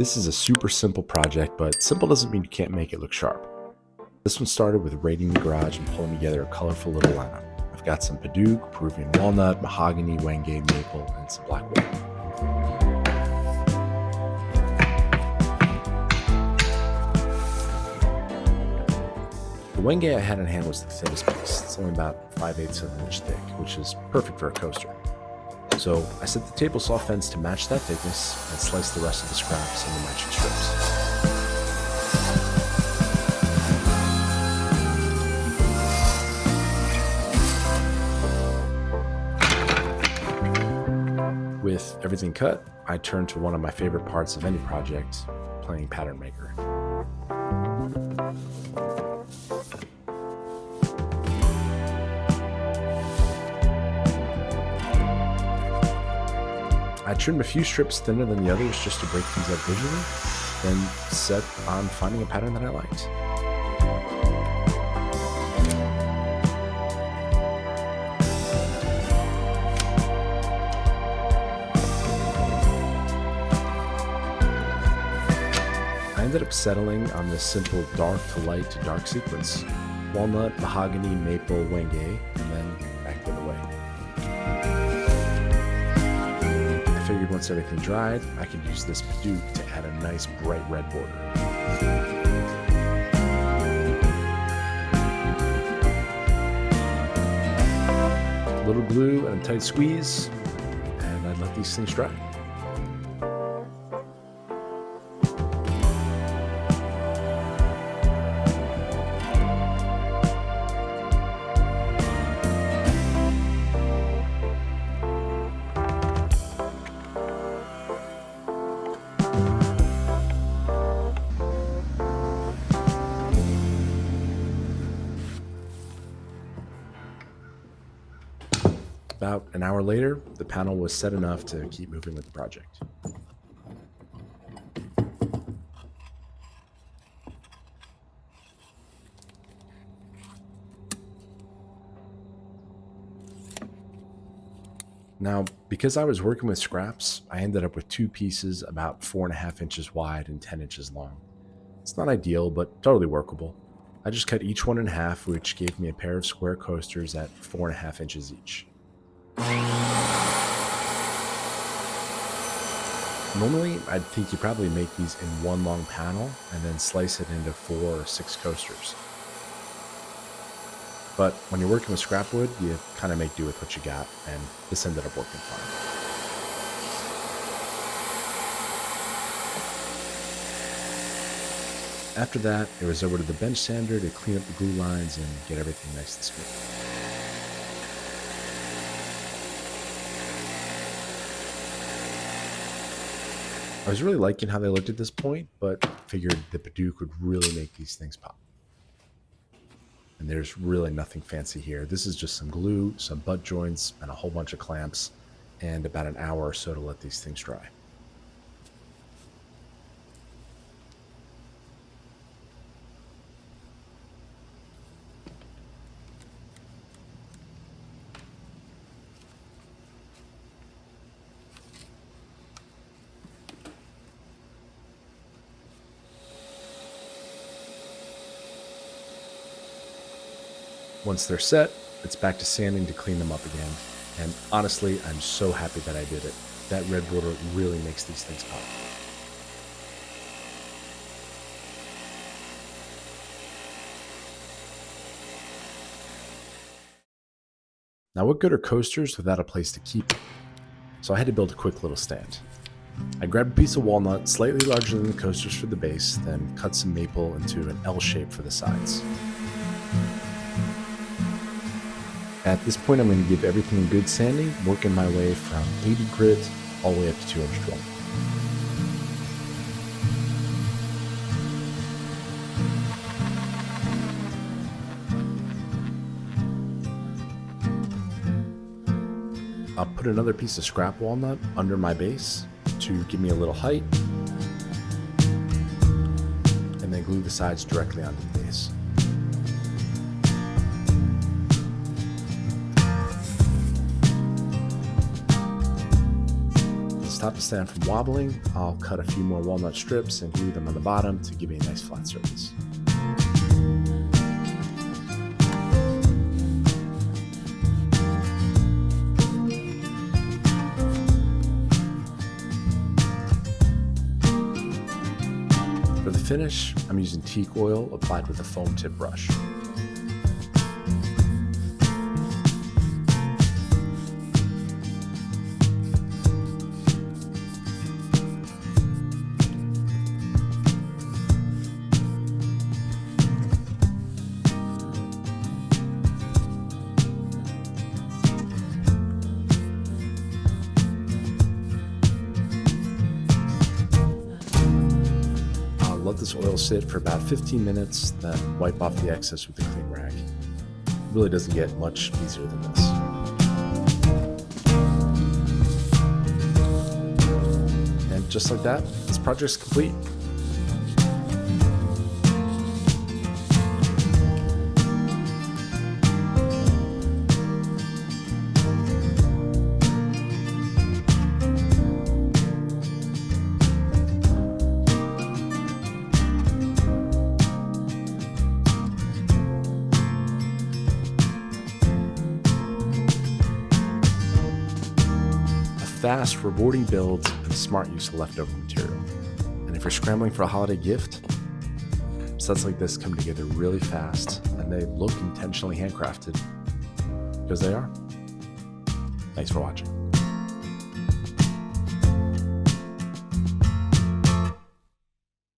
This is a super simple project, but simple doesn't mean you can't make it look sharp. This one started with raiding the garage and pulling together a colorful little lineup. I've got some padauk, Peruvian walnut, mahogany, wenge, maple, and some black wood. The wenge I had in hand was the thinnest piece. It's only about 5/8 of an inch thick, which is perfect for a coaster. So I set the table saw fence to match that thickness and sliced the rest of the scraps into matching strips. With everything cut, I turned to one of my favorite parts of any project, playing pattern maker. I trimmed a few strips thinner than the others just to break things up visually, then set on finding a pattern that I liked. I ended up settling on this simple dark to light to dark sequence: walnut, mahogany, maple, wenge, and then back the other way. I figured once everything dried, I could use this padauk to add a nice bright red border. A little glue and a tight squeeze, and I'd let these things dry. About an hour later, the panel was set enough to keep moving with the project. Now, because I was working with scraps, I ended up with two pieces about 4.5 inches wide and 10 inches long. It's not ideal, but totally workable. I just cut each one in half, which gave me a pair of square coasters at 4.5 inches each. Normally, I'd think you probably make these in one long panel and then slice it into 4 or 6 coasters. But when you're working with scrap wood, you kind of make do with what you got, and this ended up working fine. After that, it was over to the bench sander to clean up the glue lines and get everything nice and smooth. I was really liking how they looked at this point, but figured the padauk would really make these things pop. And there's really nothing fancy here. This is just some glue, some butt joints, and a whole bunch of clamps, and about an hour or so to let these things dry. Once they're set, it's back to sanding to clean them up again. And honestly, I'm so happy that I did it. That red border really makes these things pop. Now, what good are coasters without a place to keep them? So I had to build a quick little stand. I grabbed a piece of walnut slightly larger than the coasters for the base, then cut some maple into an L shape for the sides. At this point, I'm going to give everything a good sanding, working my way from 80 grit all the way up to 220. I'll put another piece of scrap walnut under my base to give me a little height, and then glue the sides directly onto the base. stop the stand from wobbling, I'll cut a few more walnut strips and glue them on the bottom to give me a nice flat surface. For the finish, I'm using teak oil applied with a foam tip brush. Let this oil sit for about 15 minutes, then wipe off the excess with a clean rag. It really doesn't get much easier than this. And just like that, this project's complete. Fast, rewarding builds and smart use of leftover material. And if you're scrambling for a holiday gift, sets like this come together really fast and they look intentionally handcrafted because they are. Thanks for watching.